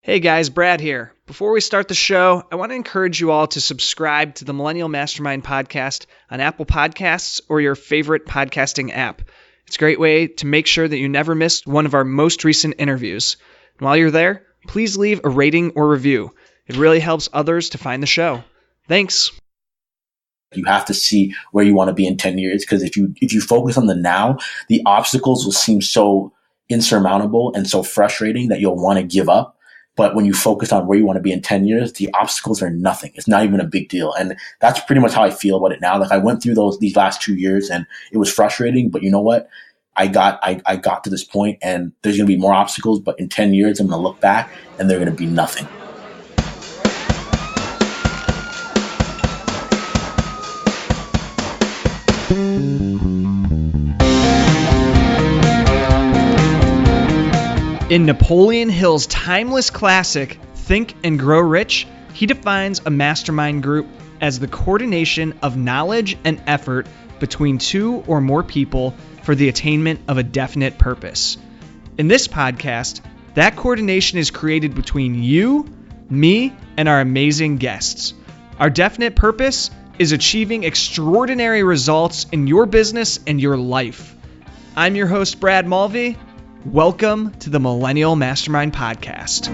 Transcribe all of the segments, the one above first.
Hey guys, Brad here. Before we start the show, I want to encourage you all to subscribe to the Millennial Mastermind podcast on Apple Podcasts or your favorite podcasting app. It's a great way to make sure that you never miss one of our most recent interviews. And while you're there, please leave a rating or review. It really helps others to find the show. Thanks. You have to see where you want to be in 10 years because if you focus on the now, the obstacles will seem so insurmountable and so frustrating that you'll want to give up. But when you focus on where you want to be in 10 years, the obstacles are nothing. It's not even a big deal. And that's pretty much how I feel about it now. Like I went through these last 2 years and it was frustrating, but you know what? I got to this point and there's going to be more obstacles, but in 10 years, I'm going to look back and they're going to be nothing. In Napoleon Hill's timeless classic, Think and Grow Rich, he defines a mastermind group as the coordination of knowledge and effort between two or more people for the attainment of a definite purpose. In this podcast, that coordination is created between you, me, and our amazing guests. Our definite purpose is achieving extraordinary results in your business and your life. I'm your host, Brad Mulvey. Welcome to the Millennial Mastermind Podcast.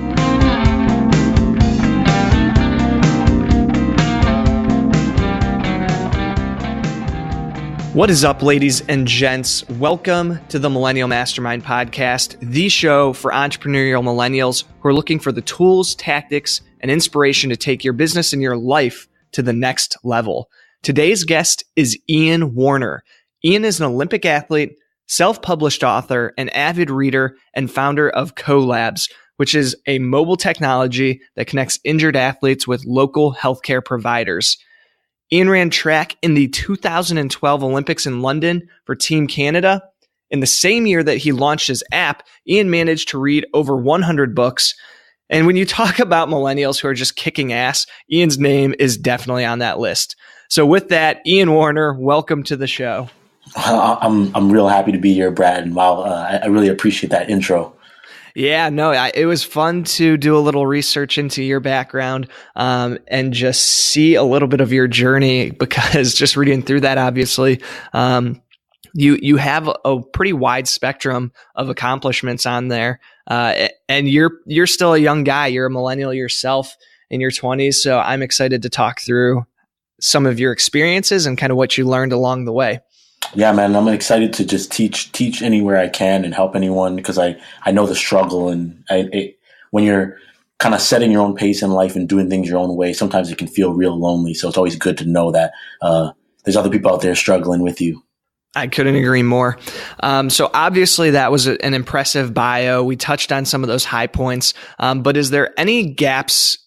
What is up, ladies and gents? Welcome to the Millennial Mastermind Podcast, the show for entrepreneurial millennials who are looking for the tools, tactics, and inspiration to take your business and your life to the next level. Today's guest is Ian Warner. Ian is an Olympic athlete, self-published author, an avid reader, and founder of CoLabs, which is a mobile technology that connects injured athletes with local healthcare providers. Ian ran track in the 2012 Olympics in London for Team Canada. In the same year that he launched his app, Ian managed to read over 100 books. And when you talk about millennials who are just kicking ass, Ian's name is definitely on that list. So with that, Ian Warner, welcome to the show. I'm real happy to be here, Brad. And wow, I really appreciate that intro. Yeah, no, it was fun to do a little research into your background and just see a little bit of your journey because just reading through that, obviously, you have a pretty wide spectrum of accomplishments on there, and you're still a young guy. You're a millennial yourself in your 20s, so I'm excited to talk through some of your experiences and kind of what you learned along the way. Yeah, man, I'm excited to just teach anywhere I can and help anyone because I know the struggle and when you're kind of setting your own pace in life and doing things your own way, sometimes it can feel real lonely. So it's always good to know that there's other people out there struggling with you. I couldn't agree more. So obviously that was an impressive bio. We touched on some of those high points, but is there any gaps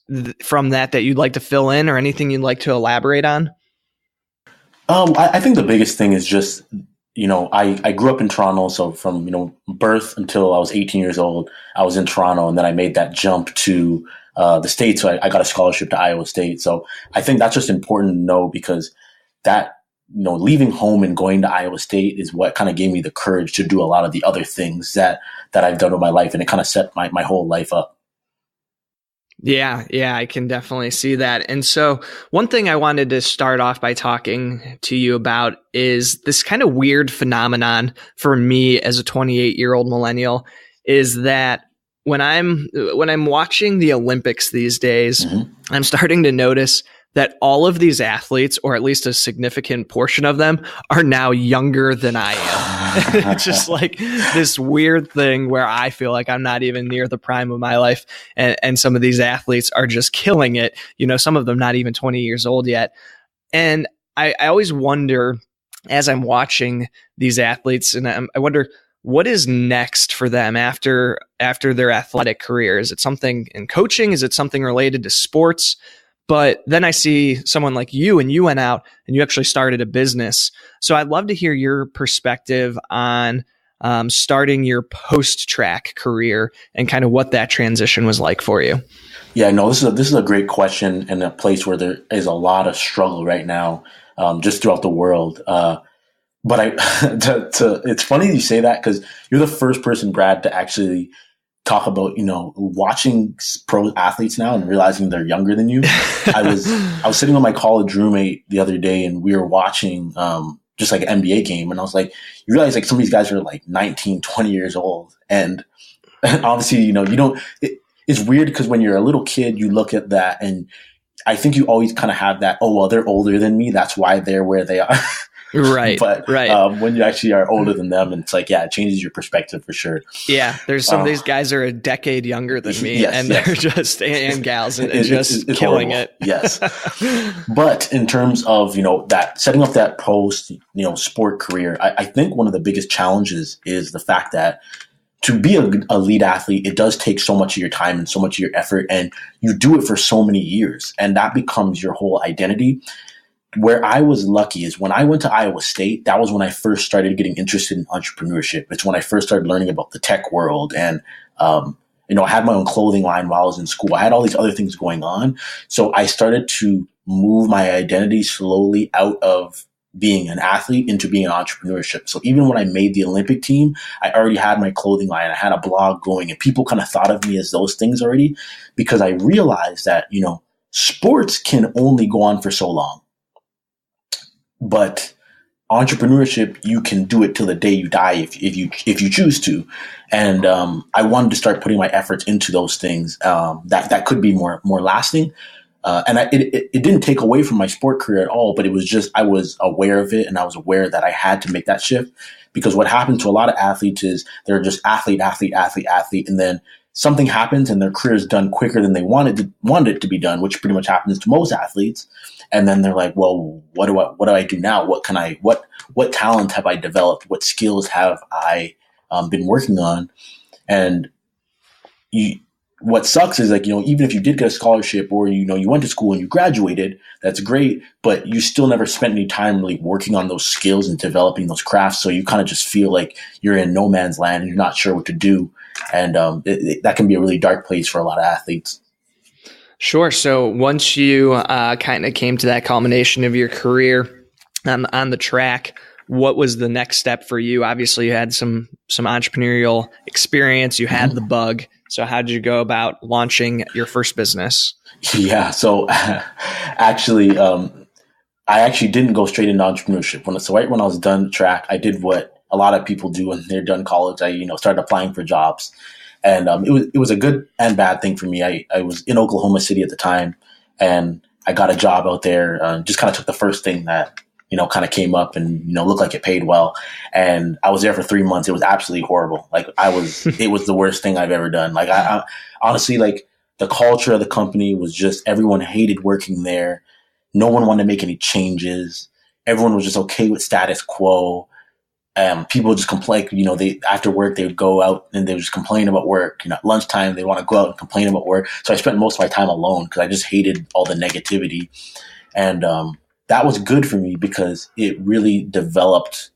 from that you'd like to fill in or anything you'd like to elaborate on? I think the biggest thing is just, I grew up in Toronto. So from, birth until I was 18 years old, I was in Toronto. And then I made that jump to the States. So I got a scholarship to Iowa State. So I think that's just important to know because that, leaving home and going to Iowa State is what kind of gave me the courage to do a lot of the other things that I've done with my life. And it kind of set my whole life up. Yeah, I can definitely see that. And so one thing I wanted to start off by talking to you about is this kind of weird phenomenon for me as a 28-year-old millennial is that when I'm watching the Olympics these days, I'm starting to notice that all of these athletes, or at least a significant portion of them, are now younger than I am. It's just like this weird thing where I feel like I'm not even near the prime of my life. And some of these athletes are just killing it. Some of them not even 20 years old yet. And I always wonder as I'm watching these athletes, and I wonder what is next for them after their athletic career. Is it something in coaching? Is it something related to sports? But then I see someone like you, and you went out and you actually started a business. So I'd love to hear your perspective on starting your post-track career and kind of what that transition was like for you. Yeah, no, this is a great question and a place where there is a lot of struggle right now, just throughout the world. But it's funny you say that because you're the first person, Brad, to actually talk about, watching pro athletes now and realizing they're younger than you. I was sitting with my college roommate the other day and we were watching, just like an NBA game. And I was like, you realize like some of these guys are like 19, 20 years old. And obviously, it's weird because when you're a little kid, you look at that and I think you always kind of have that, oh, well, they're older than me. That's why they're where they are. Right. But when you actually are older than them, and it's like, yeah, it changes your perspective for sure. Yeah. There's some of these guys are a decade younger than me they're just, and gals and just it's killing horrible. It. Yes. But in terms of, that setting up that post, sport career, I think one of the biggest challenges is the fact that to be a elite athlete, it does take so much of your time and so much of your effort, and you do it for so many years, and that becomes your whole identity. Where I was lucky is when I went to Iowa State, that was when I first started getting interested in entrepreneurship. It's when I first started learning about the tech world. And, I had my own clothing line while I was in school. I had all these other things going on. So I started to move my identity slowly out of being an athlete into being an entrepreneurship. So even when I made the Olympic team, I already had my clothing line. I had a blog going and people kind of thought of me as those things already because I realized that, sports can only go on for so long. But entrepreneurship, you can do it till the day you die if you choose to. And I wanted to start putting my efforts into those things that could be more lasting. And it didn't take away from my sport career at all, but it was just I was aware of it and I was aware that I had to make that shift because what happens to a lot of athletes is they're just athlete, and then something happens and their career is done quicker than they wanted it to be done, which pretty much happens to most athletes. And then they're like, well, what do I do now? What talent have I developed? What skills have I been working on? And what sucks is like, even if you did get a scholarship or, you went to school and you graduated, that's great, but you still never spent any time really working on those skills and developing those crafts. So you kind of just feel like you're in no man's land and you're not sure what to do. And that can be a really dark place for a lot of athletes. Sure. So once you kind of came to that culmination of your career on the track, what was the next step for you? Obviously, you had some entrepreneurial experience. You had the bug. So how did you go about launching your first business? Yeah. So actually, I actually didn't go straight into entrepreneurship. Right when I was done track, I did what a lot of people do when they're done college. I started applying for jobs. And it was a good and bad thing for me. I was in Oklahoma City at the time, and I got a job out there. Just kind of took the first thing that kind of came up and looked like it paid well. And I was there for 3 months. It was absolutely horrible. Like it was the worst thing I've ever done. Like I honestly, like the culture of the company was just everyone hated working there. No one wanted to make any changes. Everyone was just okay with status quo. People just complain, they after work, they would go out and they would just complain about work. At lunchtime, they want to go out and complain about work. So I spent most of my time alone because I just hated all the negativity. And that was good for me because it really developed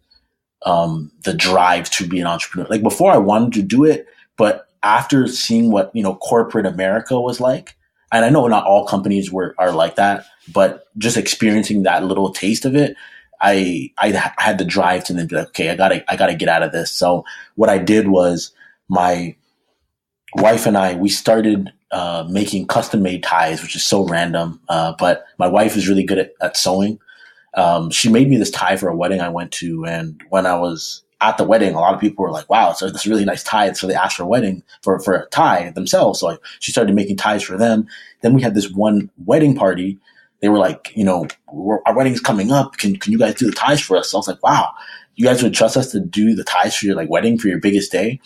the drive to be an entrepreneur. Like before I wanted to do it, but after seeing what, corporate America was like, and I know not all companies are like that, but just experiencing that little taste of it, I had the drive to then be like, okay, I gotta get out of this. So what I did was my wife and we started making custom made ties, which is so random. But my wife is really good at sewing. She made me this tie for a wedding I went to. And when I was at the wedding, a lot of people were like, wow, so this really nice tie. So they asked for a wedding for a tie themselves. So she started making ties for them. Then we had this one wedding party. They were like, our wedding's coming up. Can you guys do the ties for us? So I was like, wow, you guys would trust us to do the ties for your wedding for your biggest day.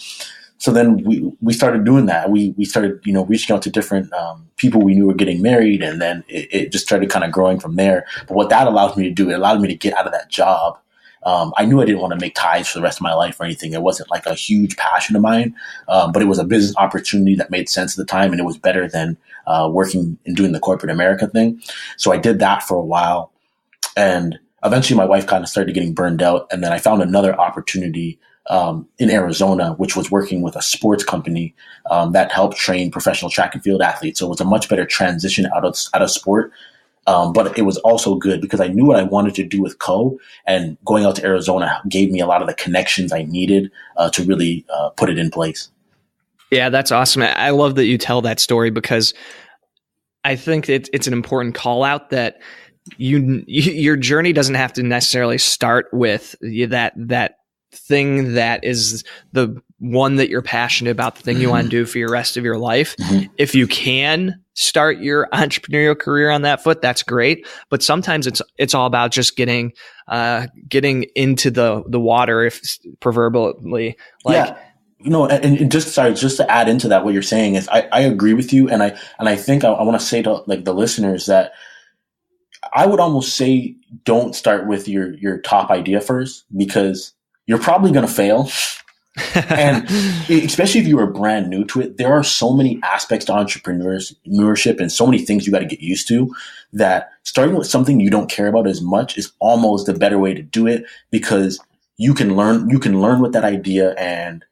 So then we started doing that. We started, reaching out to different people we knew were getting married. And then it just started kind of growing from there. But what that allowed me to do, it allowed me to get out of that job. I knew I didn't want to make ties for the rest of my life or anything. It wasn't like a huge passion of mine, but it was a business opportunity that made sense at the time. And it was better than working and doing the corporate America thing. So I did that for a while. And eventually my wife kind of started getting burned out. And then I found another opportunity in Arizona, which was working with a sports company that helped train professional track and field athletes. So it was a much better transition out of sport. But it was also good because I knew what I wanted to do with Co, and going out to Arizona gave me a lot of the connections I needed to really put it in place. Yeah, that's awesome. I love that you tell that story, because I think it's an important call out that your journey doesn't have to necessarily start with that thing that is the one that you're passionate about, the thing you want to do for your rest of your life. Mm-hmm. If you can start your entrepreneurial career on that foot, that's great. But sometimes it's all about just getting into the water, if proverbially, like. Yeah. And just to add into that, what you're saying is I agree with you. And I think I want to say to like the listeners that I would almost say don't start with your top idea first, because you're probably going to fail. And especially if you are brand new to it, there are so many aspects to entrepreneurship and so many things you got to get used to, that starting with something you don't care about as much is almost a better way to do it, because you can learn with that idea. And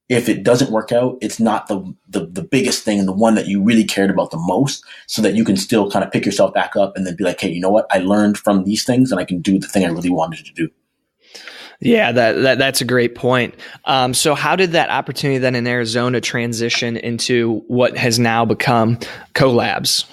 if it doesn't work out, it's not the biggest thing and the one that you really cared about the most, so that you can still kind of pick yourself back up and then be like, hey, you know what? I learned from these things and I can do the thing I really wanted to do. Yeah, that's a great point. So how did that opportunity then in Arizona transition into what has now become CoLabs?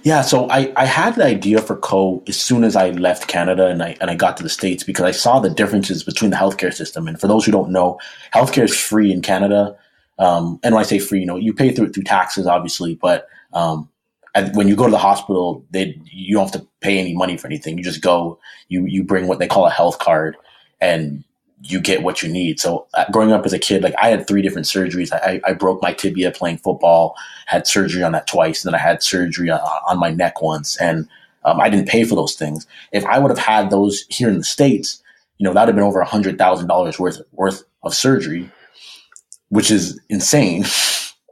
Yeah, so I had the idea for Co as soon as I left Canada and I got to the States, because I saw the differences between the healthcare system. And for those who don't know, healthcare is free in Canada. And when I say free, you pay through taxes, obviously, but when you go to the hospital, you don't have to pay any money for anything. You just go, you bring what they call a health card, and you get what you need. So growing up as a kid, like I had 3 different surgeries. I broke my tibia playing football, had surgery on that twice, and then I had surgery on my neck once. And I didn't pay for those things. If I would have had those here in the States, that would have been over $100,000 worth of surgery, which is insane.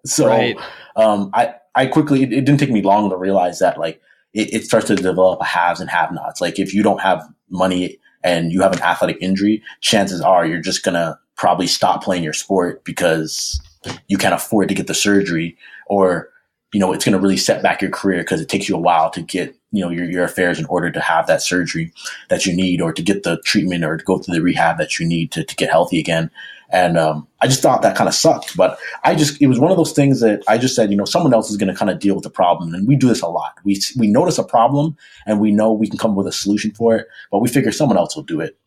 So right. I quickly, it didn't take me long to realize that like it starts to develop a haves and have-nots. Like if you don't have money and you have an athletic injury, chances are you're just going to probably stop playing your sport because you can't afford to get the surgery, or, it's going to really set back your career because it takes you a while to get, your affairs in order to have that surgery that you need, or to get the treatment, or to go through the rehab that you need to get healthy again. And I just thought that kind of sucked. But it was one of those things that I just said, someone else is going to kind of deal with the problem. And we do this a lot. We notice a problem and we know we can come up with a solution for it, but we figure someone else will do it.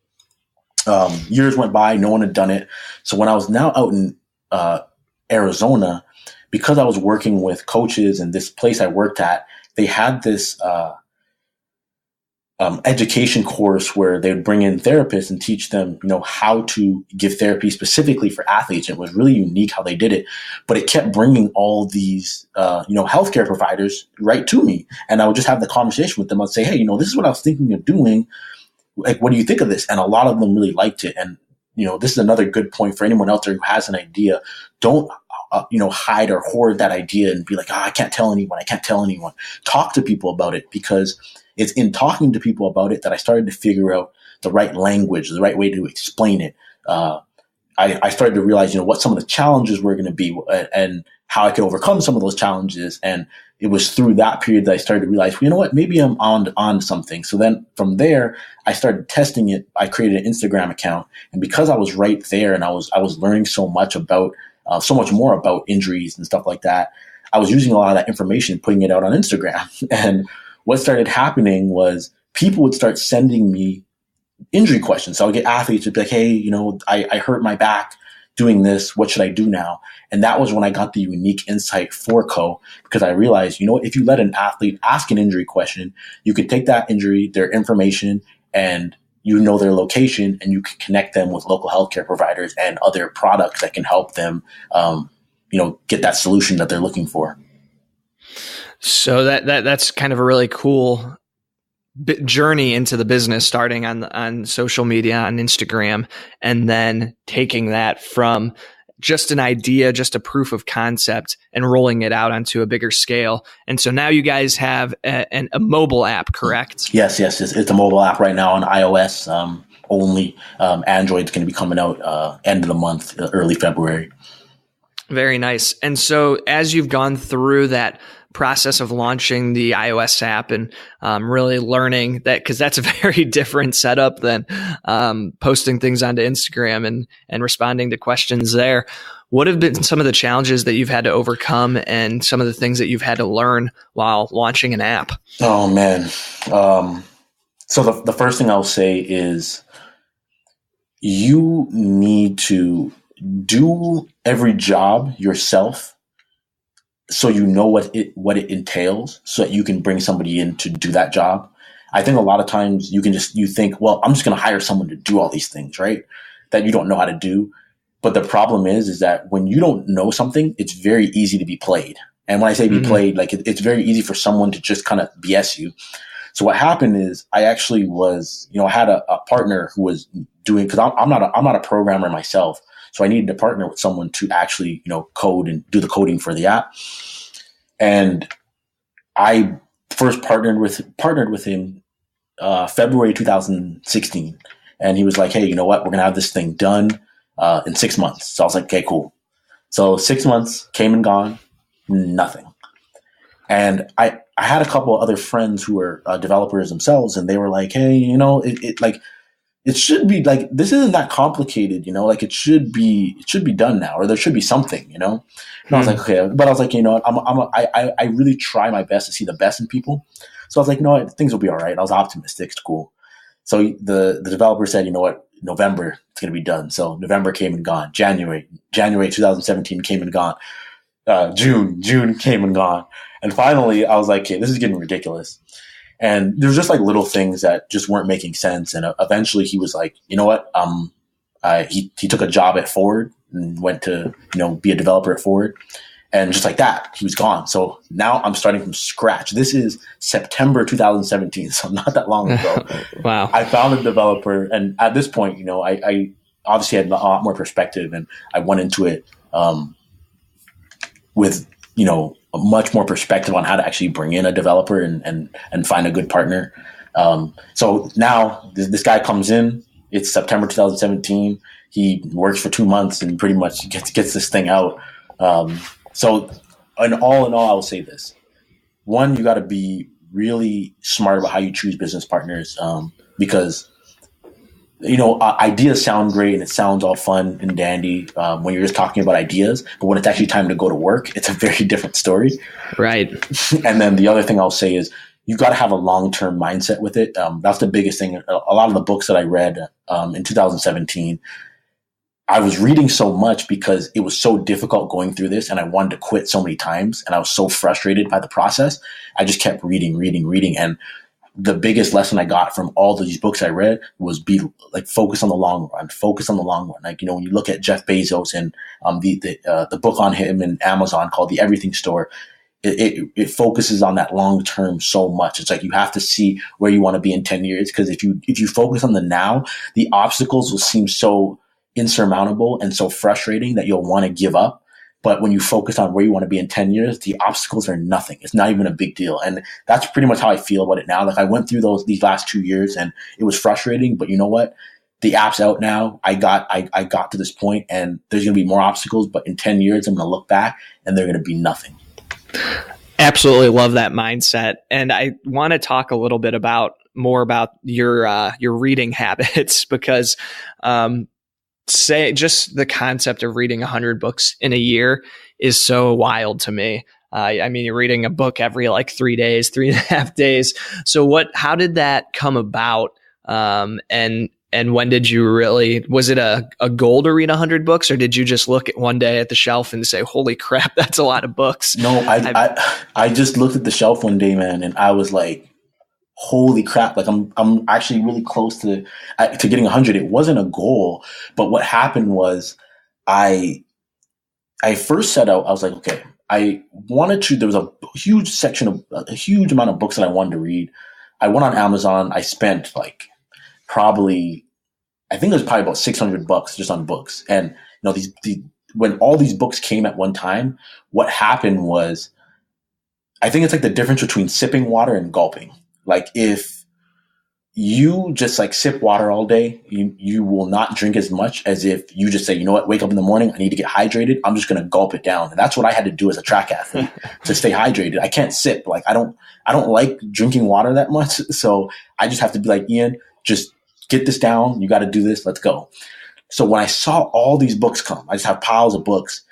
Years went by, no one had done it. So when I was now out in Arizona, because I was working with coaches and this place I worked at, they had this education course where they would bring in therapists and teach them, how to give therapy specifically for athletes. It was really unique how they did it, but it kept bringing all these, healthcare providers right to me. And I would just have the conversation with them. I'd say, hey, this is what I was thinking of doing. Like, what do you think of this? And a lot of them really liked it. And, this is another good point for anyone out there who has an idea. Don't, hide or hoard that idea and be like, I can't tell anyone. Talk to people about it, because it's in talking to people about it that I started to figure out the right language, the right way to explain it. I started to realize, what some of the challenges were going to be and how I could overcome some of those challenges. And it was through that period that I started to realize, maybe I'm on something. So then from there, I started testing it. I created an Instagram account. And because I was right there and I was learning so much more about injuries and stuff like that, I was using a lot of that information and putting it out on Instagram. And what started happening was people would start sending me injury questions. So I would get athletes who'd be like, hey, I hurt my back doing this. What should I do now? And that was when I got the unique insight for Co, because I realized, if you let an athlete ask an injury question, you could take that injury, their information, and their location, and you can connect them with local healthcare providers and other products that can help them, get that solution that they're looking for. So that's kind of a really cool journey into the business, starting on social media, on Instagram, and then taking that from just an idea, just a proof of concept, and rolling it out onto a bigger scale. And so now you guys have a mobile app, correct? Yes. It's a mobile app right now on iOS only. Android's going to be coming out end of the month, early February. Very nice. And so as you've gone through that process of launching the iOS app and really learning that, because that's a very different setup than posting things onto Instagram and responding to questions there. what have been some of the challenges that you've had to overcome and some of the things that you've had to learn while launching an app? Oh man. So the first thing I'll say is you need to do every job yourself so you know what it entails so that you can bring somebody in to do that job. I think a lot of times you think, well, I'm just going to hire someone to do all these things, right? That you don't know how to do. But the problem is that when you don't know something, it's very easy to be played. And when I say be played, like it's very easy for someone to just kind of BS you. So what happened is I actually was, I had a partner who was doing, because I'm not a programmer myself. So I needed to partner with someone to actually, code and do the coding for the app. And I first partnered with him February 2016. And he was like, hey, you know what? We're going to have this thing done in 6 months. So I was like, okay, cool. So 6 months came and gone, nothing. And I had a couple of other friends who were developers themselves, and they were like, hey, it should be like, this isn't that complicated, like it should be done now, or there should be something, And I was like, okay, but I was like, I really try my best to see the best in people. So I was like, things will be all right. I was optimistic. It's cool. So the developer said, November, it's going to be done. So November came and gone. January 2017 came and gone. June came and gone. And finally, I was like, okay, this is getting ridiculous. And there was just like little things that just weren't making sense. And eventually he was like, you know what? He took a job at Ford and went to, be a developer at Ford. And just like that, he was gone. So now I'm starting from scratch. This is September 2017, so not that long ago. Wow. I found a developer. And at this point, I obviously had a lot more perspective, and I went into it with, much more perspective on how to actually bring in a developer and find a good partner. So now this guy comes in. It's September 2017. He works for 2 months and pretty much gets this thing out. So in all, I will say this. One, you got to be really smart about how you choose business partners, because, ideas sound great and it sounds all fun and dandy when you're just talking about ideas. But when it's actually time to go to work, it's a very different story. Right. And then the other thing I'll say is you got to have a long-term mindset with it. That's the biggest thing. A lot of the books that I read in 2017, I was reading so much because it was so difficult going through this, and I wanted to quit so many times, and I was so frustrated by the process. I just kept reading. And the biggest lesson I got from all these books I read was focus on the long run. Like, when you look at Jeff Bezos and the book on him in Amazon called The Everything Store, it focuses on that long term so much. It's like you have to see where you want to be in 10 years, because if you focus on the now, the obstacles will seem so insurmountable and so frustrating that you'll want to give up. But when you focus on where you want to be in 10 years, the obstacles are nothing. It's not even a big deal. And that's pretty much how I feel about it now. Like I went through these last 2 years and it was frustrating, but you know what? The app's out now. I got to this point, and there's going to be more obstacles, but in 10 years, I'm going to look back and they're going to be nothing. Absolutely love that mindset. And I want to talk a little bit more about your reading habits, because, say just the concept of reading 100 books in a year is so wild to me. I mean, you're reading a book every 3 days, 3.5 days. So how did that come about? And when did you was it a goal to read 100 books, or did you just look at one day at the shelf and say, holy crap, that's a lot of books? No, I just looked at the shelf one day, man, and I was like, holy crap. Like I'm actually really close to getting 100. It wasn't a goal, but what happened was I first set out, I was like, okay, there was a huge amount of books that I wanted to read. I went on Amazon. I spent I think it was probably about $600 just on books. And, when all these books came at one time, what happened was, I think it's like the difference between sipping water and gulping. Like if you just sip water all day, you will not drink as much as if you just say, you know what, wake up in the morning, I need to get hydrated. I'm just going to gulp it down. And that's what I had to do as a track athlete to stay hydrated. I can't sip. I don't like drinking water that much. So I just have to be like, Ian, just get this down. You got to do this. Let's go. So when I saw all these books come, I just have piles of books.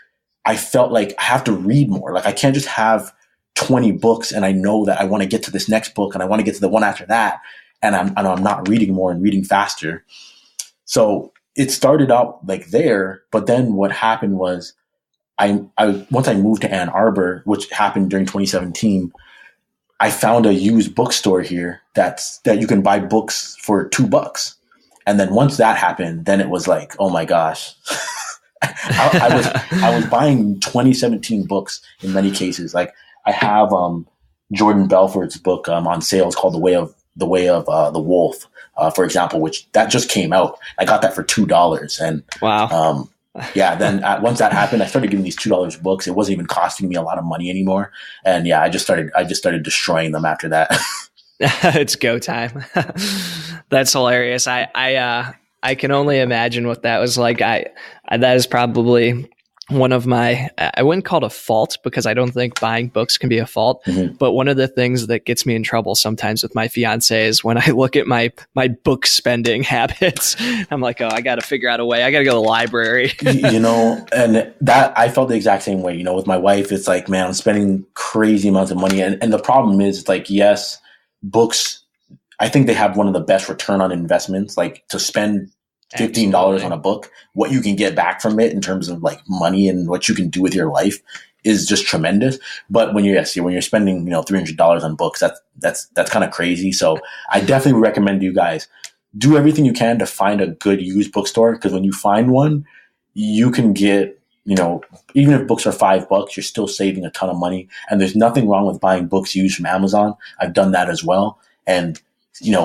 I felt like I have to read more. Like I can't just have 20 books and I know that I want to get to this next book and I want to get to the one after that. And I'm not reading more and reading faster. So it started out like there, but then what happened was once I moved to Ann Arbor, which happened during 2017, I found a used bookstore here that you can buy books for $2. And then once that happened, then it was like, oh my gosh. I was buying 2017 books in many cases. Like I have Jordan Belfort's book on sale. It's called The Way of the Wolf, for example, which that just came out. I got that for $2. And wow. Yeah, then once that happened, I started getting these $2 books. It wasn't even costing me a lot of money anymore. And yeah, I just started destroying them after that. It's go time. That's hilarious. I can only imagine what that was like. That is probably one of my, I wouldn't call it a fault because I don't think buying books can be a fault, but one of the things that gets me in trouble sometimes with my fiance is when I look at my book spending habits, I'm like, oh, I got to figure out a way. I got to go to the library. And that I felt the exact same way, with my wife. It's like, man, I'm spending crazy amounts of money. And the problem is like, yes, books, I think they have one of the best return on investments, like to spend $15 on a book, what you can get back from it in terms of like money and what you can do with your life is just tremendous. But when you're spending, $300 on books, that's kind of crazy. So I definitely recommend you guys do everything you can to find a good used bookstore. Because when you find one, you can get, even if books are $5, you're still saving a ton of money. And there's nothing wrong with buying books used from Amazon. I've done that as well. And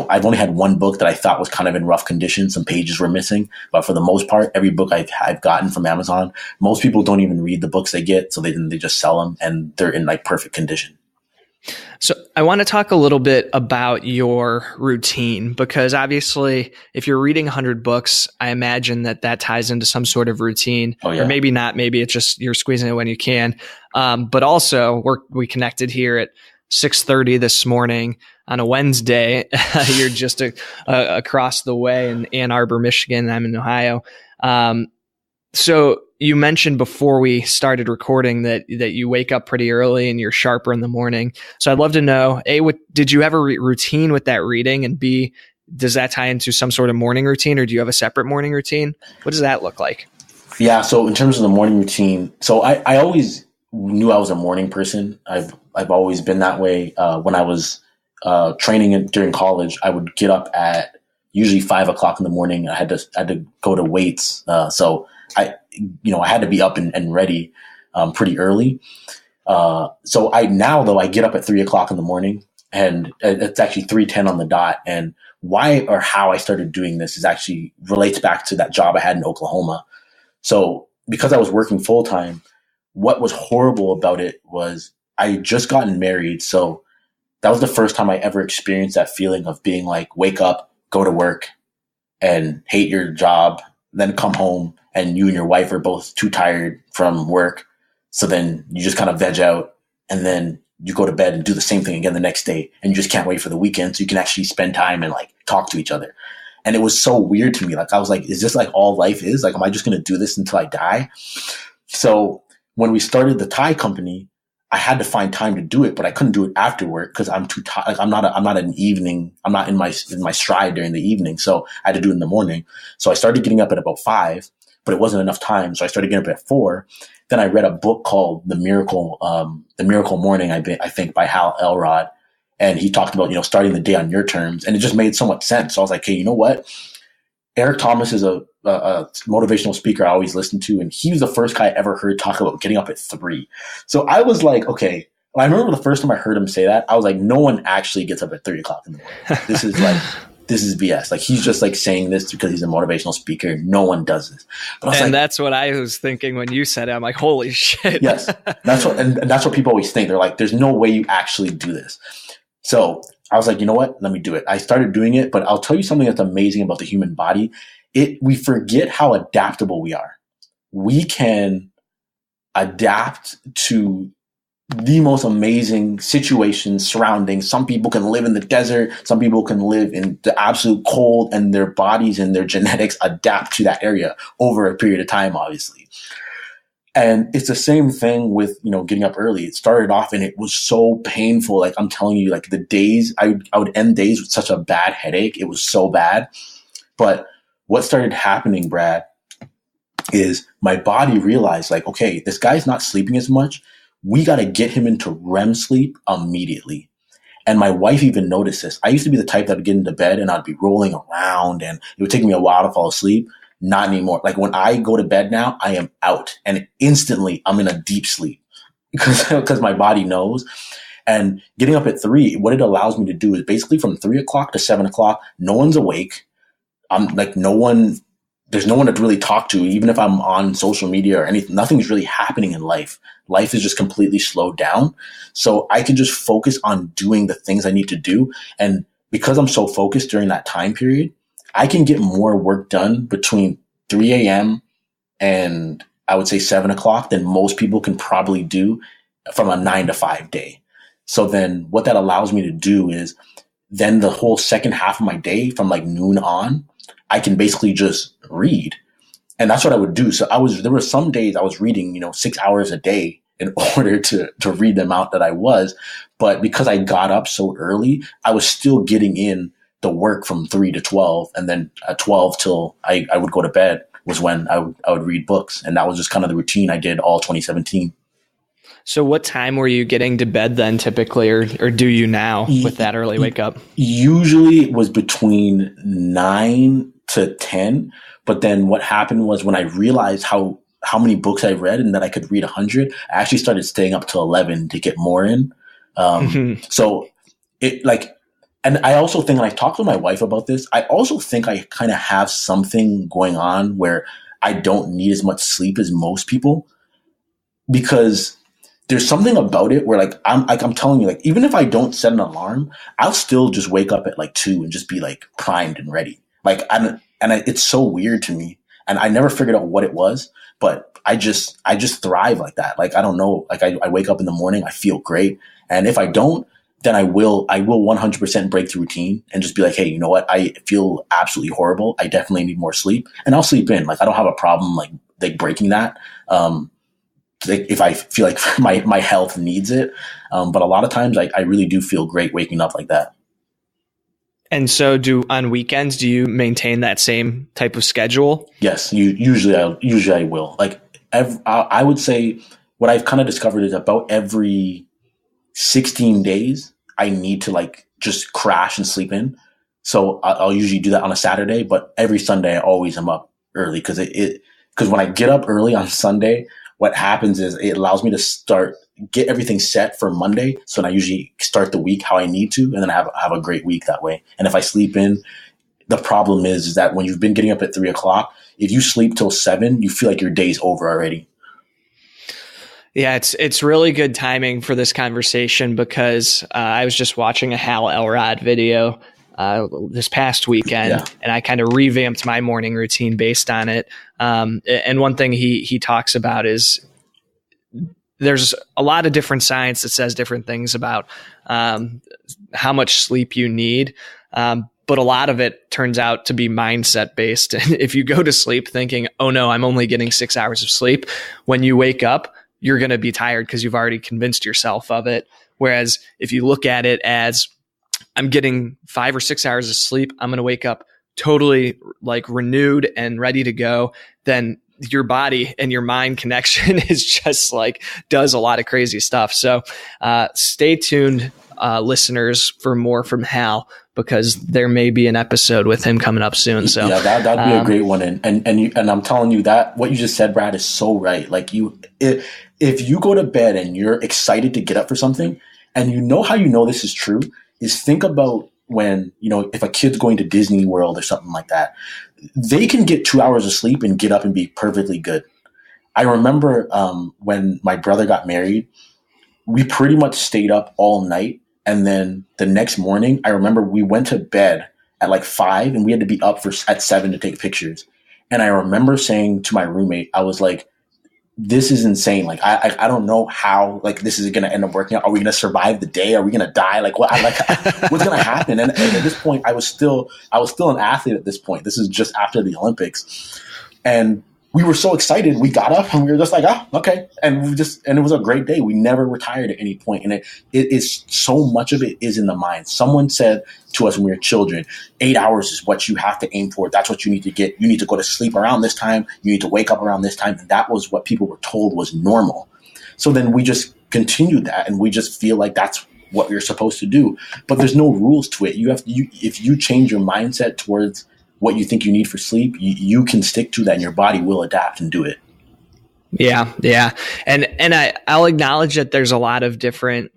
I've only had one book that I thought was kind of in rough condition. Some pages were missing, but for the most part, every book I've gotten from Amazon, most people don't even read the books they get. So they just sell them and they're in like perfect condition. So I want to talk a little bit about your routine, because obviously if you're reading 100 books, I imagine that ties into some sort of routine. Oh, yeah. Or maybe not. Maybe it's just you're squeezing it when you can. But also we connected here at 6:30 this morning on a Wednesday. You're just across the way in Ann Arbor, Michigan. I'm in Ohio. So you mentioned before we started recording that you wake up pretty early and you're sharper in the morning. So I'd love to know, A, did you have a routine with that reading? And B, does that tie into some sort of morning routine, or do you have a separate morning routine? What does that look like? Yeah. So in terms of the morning routine, so I always knew I was a morning person. I've always been that way. When I was training during college, I would get up at usually 5 o'clock in the morning. I had to go to weights. So I had to be up and ready pretty early. So I get up at 3 o'clock in the morning, and it's actually 3:10 on the dot. And why or how I started doing this is actually relates back to that job I had in Oklahoma. So because I was working full time, what was horrible about it was I had just gotten married. So that was the first time I ever experienced that feeling of being like, wake up, go to work and hate your job, then come home and you and your wife are both too tired from work. So then you just kind of veg out and then you go to bed and do the same thing again the next day. And you just can't wait for the weekend so you can actually spend time and like talk to each other. And it was so weird to me. Like, I was like, is this like all life is? Like, am I just going to do this until I die? So when we started the Thai company, I had to find time to do it, but I couldn't do it after work because I'm too tired. Like, I'm not in my stride during the evening. So I had to do it in the morning. So I started getting up at about 5, but it wasn't enough time. So I started getting up at 4. Then I read a book called The Miracle Morning, I think by Hal Elrod. And he talked about, starting the day on your terms. And it just made so much sense. So I was like, hey, you know what? Eric Thomas is a motivational speaker I always listen to. And he was the first guy I ever heard talk about getting up at 3. So I was like, okay. I remember the first time I heard him say that, I was like, no one actually gets up at 3 o'clock in the morning. This is BS. Like, he's just like saying this because he's a motivational speaker. No one does this. But that's what I was thinking when you said it. I'm like, holy shit. Yes. That's what people always think. They're like, there's no way you actually do this. So I was like, you know what? Let me do it. I started doing it, but I'll tell you something that's amazing about the human body. We forget how adaptable we are. We can adapt to the most amazing situations, surroundings. Some people can live in the desert. Some people can live in the absolute cold, and their bodies and their genetics adapt to that area over a period of time, obviously. And it's the same thing with, getting up early. It started off and it was so painful. Like I'm telling you, like the days I would end days with such a bad headache. It was so bad. But what started happening, Brad, is my body realized like, okay, this guy's not sleeping as much. We got to get him into REM sleep immediately. And my wife even noticed this. I used to be the type that would get into bed and I'd be rolling around and it would take me a while to fall asleep. Not anymore. Like when I go to bed now, I am out and instantly I'm in a deep sleep because my body knows. And getting up at 3, what it allows me to do is basically from 3 o'clock to 7 o'clock, no one's awake. I'm like, there's no one to really talk to. Even if I'm on social media or anything, nothing's really happening in life. Life is just completely slowed down. So I can just focus on doing the things I need to do. And because I'm so focused during that time period, I can get more work done between 3 a.m. and I would say 7 o'clock than most people can probably do from a 9 to 5 day. So then what that allows me to do is then the whole second half of my day from like noon on, I can basically just read. And that's what I would do. So there were some days I was reading, 6 hours a day in order to read the amount that I was. But because I got up so early, I was still getting in the work from 3 to 12. And then at 12 till I would go to bed was when I would read books. And that was just kind of the routine I did all 2017. So what time were you getting to bed then typically, or do you now with that early wake up? Usually it was between 9 to 10. But then what happened was when I realized how many books I read and that I could read 100, I actually started staying up till 11 to get more in. So it like, and I also think, and I talked to my wife about this, I also think I kind of have something going on where I don't need as much sleep as most people, because there's something about it where I'm telling you, like, even if I don't set an alarm, I'll still just wake up at like 2 and just be like primed and ready. Like, it's so weird to me. And I never figured out what it was, but I just thrive like that. Like, I don't know. Like I wake up in the morning, I feel great. And if I don't, then I will 100% break the routine and just be like, hey, you know what? I feel absolutely horrible. I definitely need more sleep, and I'll sleep in. Like, I don't have a problem like breaking that. If I feel like my health needs it. But a lot of times I really do feel great waking up like that. And so on weekends, do you maintain that same type of schedule? Yes. Usually I will. Like I would say what I've kind of discovered is about every 16 days, I need to like just crash and sleep in. So I'll usually do that on a Saturday, but every Sunday I always am up early because when I get up early on Sunday, what happens is it allows me to get everything set for Monday. So then I usually start the week how I need to, and then I have a great week that way. And if I sleep in, the problem is that when you've been getting up at 3 o'clock, if you sleep till 7, you feel like your day's over already. Yeah, it's really good timing for this conversation because I was just watching a Hal Elrod video this past weekend, and I kind of revamped my morning routine based on it. And one thing he talks about is there's a lot of different science that says different things about how much sleep you need. But a lot of it turns out to be mindset based. And if you go to sleep thinking, oh no, I'm only getting 6 hours of sleep, when you wake up, you're going to be tired because you've already convinced yourself of it. Whereas if you look at it as I'm getting 5 or 6 hours of sleep, I'm going to wake up totally like renewed and ready to go, then your body and your mind connection is just like does a lot of crazy stuff. So stay tuned, listeners, for more from Hal, because there may be an episode with him coming up soon. So yeah, that'd be a great one. And I'm telling you that what you just said, Brad, is so right. Like if you go to bed and you're excited to get up for something, and you know how you know this is true is think about when, if a kid's going to Disney World or something like that, they can get 2 hours of sleep and get up and be perfectly good. I remember when my brother got married, we pretty much stayed up all night. And then the next morning, I remember we went to bed at like 5 and we had to be up at 7 to take pictures. And I remember saying to my roommate, I was like, this is insane. Like, I don't know how, like, this is going to end up working out. Are we going to survive the day? Are we going to die? Like, what's going to happen? And at this point, I was still an athlete at this point. This is just after the Olympics. And we were so excited. We got up and we were just like, okay. And and it was a great day. We never retired at any point. And it is so much of it is in the mind. Someone said to us when we were children, 8 hours is what you have to aim for. That's what you need to get. You need to go to sleep around this time. You need to wake up around this time. And that was what people were told was normal. So then we just continued that, and we just feel like that's what you're supposed to do. But there's no rules to it. If you change your mindset towards what you think you need for sleep, you can stick to that, and your body will adapt and do it. Yeah. Yeah. And I'll acknowledge that there's a lot of different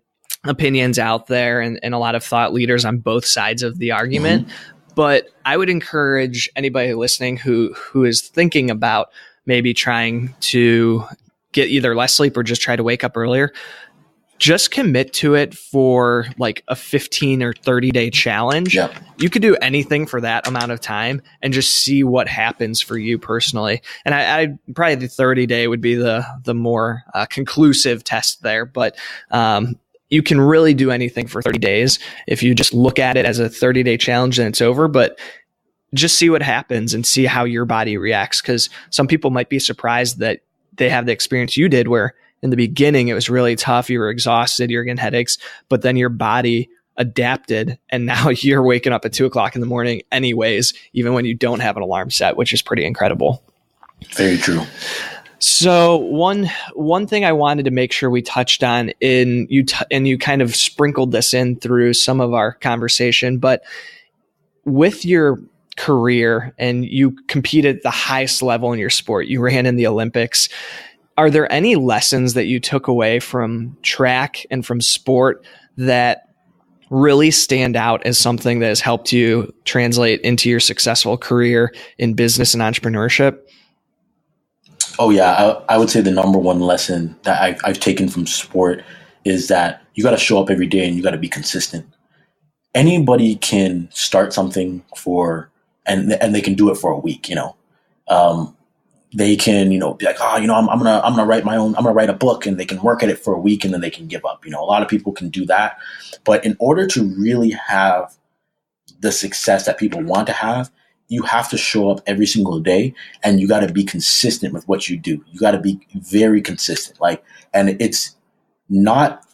opinions out there and a lot of thought leaders on both sides of the argument. Mm-hmm. But I would encourage anybody listening who is thinking about maybe trying to get either less sleep or just try to wake up earlier, just commit to it for like a 15 or 30-day challenge. Yep. You could do anything for that amount of time and just see what happens for you personally. And I probably the 30-day would be the more conclusive test there. But you can really do anything for 30 days if you just look at it as a 30-day challenge and it's over. But just see what happens and see how your body reacts. Because some people might be surprised that they have the experience you did where in the beginning it was really tough. You were exhausted, you're getting headaches, but then your body adapted and now you're waking up at 2:00 in the morning anyways, even when you don't have an alarm set, which is pretty incredible. Very true. So one thing I wanted to make sure we touched on and you kind of sprinkled this in through some of our conversation, but with your career and you competed at the highest level in your sport, you ran in the Olympics. Are there any lessons that you took away from track and from sport that really stand out as something that has helped you translate into your successful career in business and entrepreneurship? Oh yeah, I would say the number one lesson that I've taken from sport is that you got to show up every day and you got to be consistent. Anybody can start something and they can do it for a week, they can, be like, I'm gonna write a book, and they can work at it for a week and then they can give up. A lot of people can do that. But in order to really have the success that people want to have, you have to show up every single day and you got to be consistent with what you do. You got to be very consistent. And it's not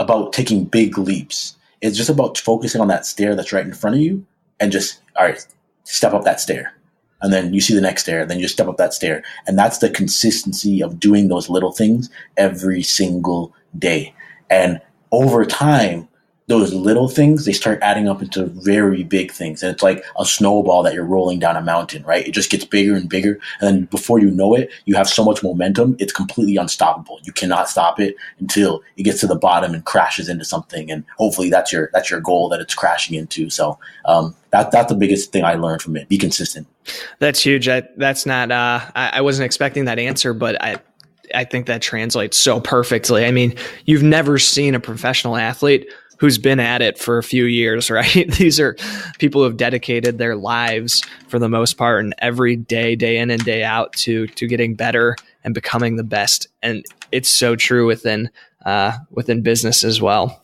about taking big leaps. It's just about focusing on that stair that's right in front of you and just, all right, step up that stair. And then you see the next stair, then you step up that stair. And that's the consistency of doing those little things every single day. And over time, those little things, they start adding up into very big things. And it's like a snowball that you're rolling down a mountain, right? It just gets bigger and bigger. And then before you know it, you have so much momentum, it's completely unstoppable. You cannot stop it until it gets to the bottom and crashes into something. And hopefully that's your goal that it's crashing into. So that's the biggest thing I learned from it. Be consistent. That's huge. That's not, I wasn't expecting that answer, but I think that translates so perfectly. I mean, you've never seen a professional athlete who's been at it for a few years, right? These are people who have dedicated their lives for the most part and every day, day in and day out to getting better and becoming the best. And it's so true within business as well.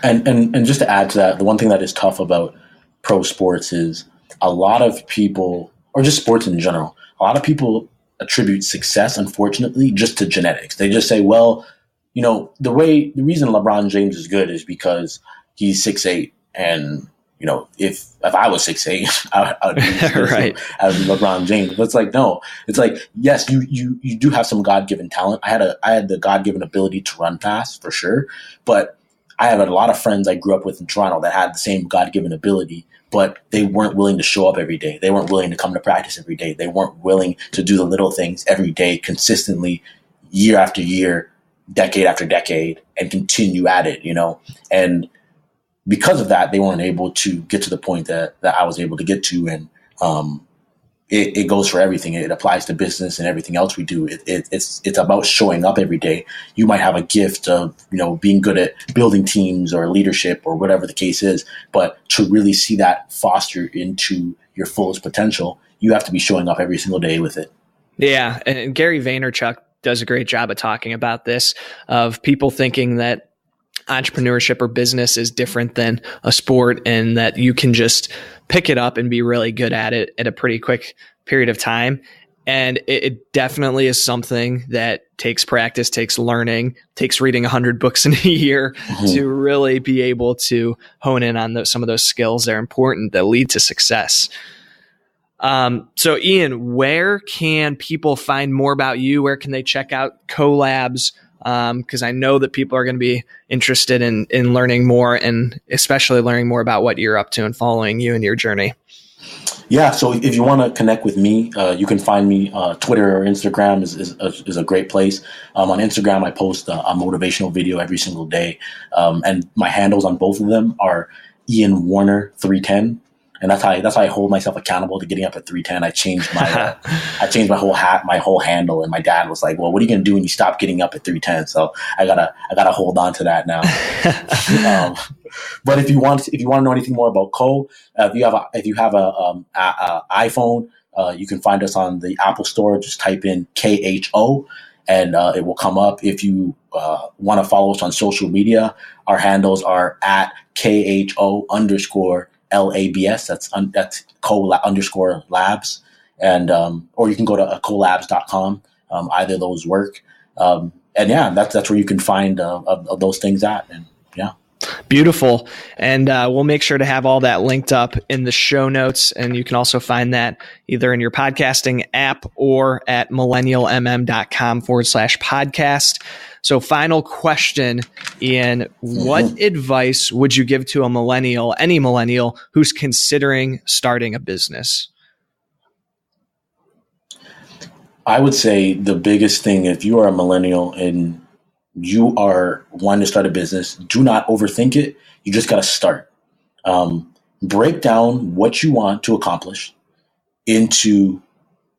And just to add to that, the one thing that is tough about pro sports is a lot of people, or just sports in general, a lot of people attribute success, unfortunately, just to genetics. They just say, well, the reason LeBron James is good is because he's 6'8", and if I was 6'8", I would be right as LeBron James. But it's like, no, it's like, yes, you do have some God-given talent. I had the God-given ability to run fast for sure, but I have a lot of friends I grew up with in Toronto that had the same God-given ability, but they weren't willing to show up every day. They weren't willing to come to practice every day. They weren't willing to do the little things every day consistently, year after year, decade after decade, and continue at it, and because of that, they weren't able to get to the point that I was able to get to. And it goes for everything. It applies to business and everything else we do. It's about showing up every day. You might have a gift of, being good at building teams or leadership or whatever the case is, but to really see that foster into your fullest potential, you have to be showing up every single day with it. Yeah. And Gary Vaynerchuk does a great job of talking about this, of people thinking that entrepreneurship or business is different than a sport and that you can just pick it up and be really good at it at a pretty quick period of time. And it definitely is something that takes practice, takes learning, takes reading 100 books in a year to really be able to hone in on some of those skills that are important that lead to success. So Ian, where can people find more about you? Where can they check out collabs? Because I know that people are going to be interested in learning more, and especially learning more about what you're up to and following you in your journey. Yeah, so if you want to connect with me, you can find me. Twitter or Instagram is a great place. On Instagram, I post a motivational video every single day, and my handles on both of them are Ian Warner 310, and that's how I hold myself accountable to getting up at 310. I changed my whole handle, and my dad was like, "Well, what are you gonna do when you stop getting up at 310?" So I gotta hold on to that now. But if you want to know anything more about Co, if you have a iPhone, you can find us on the Apple Store. Just type in KHO, and it will come up. If you want to follow us on social media, our handles are at KHO_LABS. That's co_labs, and or you can go to collabs.com. Either of those work, and yeah, that's where you can find of those things at, and yeah. Beautiful. And we'll make sure to have all that linked up in the show notes. And you can also find that either in your podcasting app or at millennialmm.com/podcast. So final question, Ian, what advice would you give to any millennial who's considering starting a business? I would say the biggest thing, if you are a millennial and you are wanting to start a business, do not overthink it. You just got to start. Break down what you want to accomplish into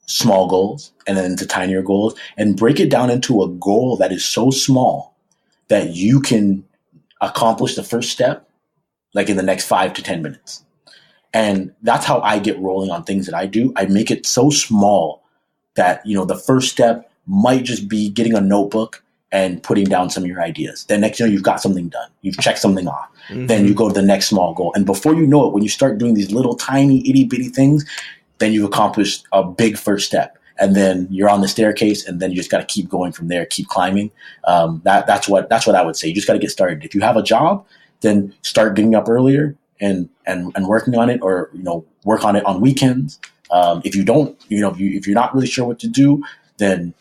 small goals and then into tinier goals, and break it down into a goal that is so small that you can accomplish the first step like in the next 5 to 10 minutes. And that's how I get rolling on things that I do. I make it so small that, the first step might just be getting a notebook and putting down some of your ideas. Then next, you've got something done. You've checked something off. Mm-hmm. Then you go to the next small goal. And before you know it, when you start doing these little tiny itty bitty things, then you've accomplished a big first step. And then you're on the staircase, and then you just got to keep going from there, keep climbing. That's what I would say. You just got to get started. If you have a job, then start getting up earlier and working on it, or, work on it on weekends. If you don't, if you're not really sure what to do, then,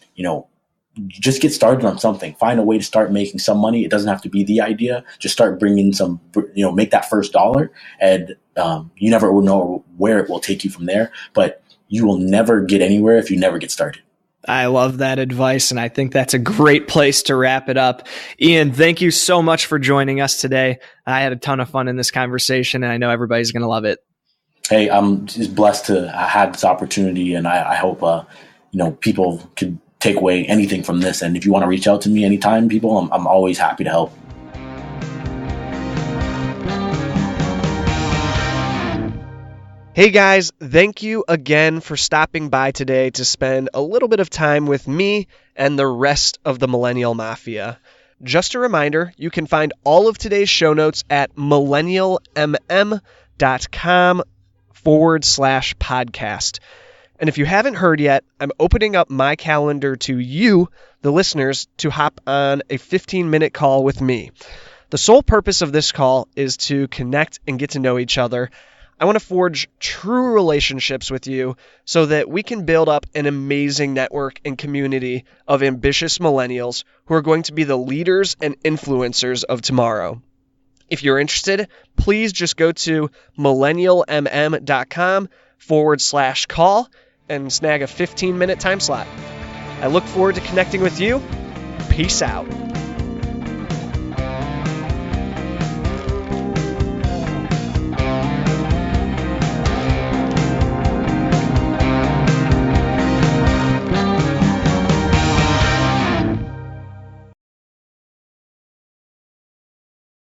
just get started on something. Find a way to start making some money. It doesn't have to be the idea. Just start bringing some, make that first dollar, and you never will know where it will take you from there. But you will never get anywhere if you never get started. I love that advice, and I think that's a great place to wrap it up. Ian, thank you so much for joining us today. I had a ton of fun in this conversation, and I know everybody's going to love it. Hey, I'm just blessed to have this opportunity, and I hope people could take away anything from this. And if you want to reach out to me anytime, people, I'm always happy to help. Hey guys, thank you again for stopping by today to spend a little bit of time with me and the rest of the Millennial Mafia. Just a reminder, you can find all of today's show notes at millennialmm.com/podcast. And if you haven't heard yet, I'm opening up my calendar to you, the listeners, to hop on a 15-minute call with me. The sole purpose of this call is to connect and get to know each other. I want to forge true relationships with you so that we can build up an amazing network and community of ambitious millennials who are going to be the leaders and influencers of tomorrow. If you're interested, please just go to millennialmm.com/call and snag a 15-minute time slot. I look forward to connecting with you. Peace out.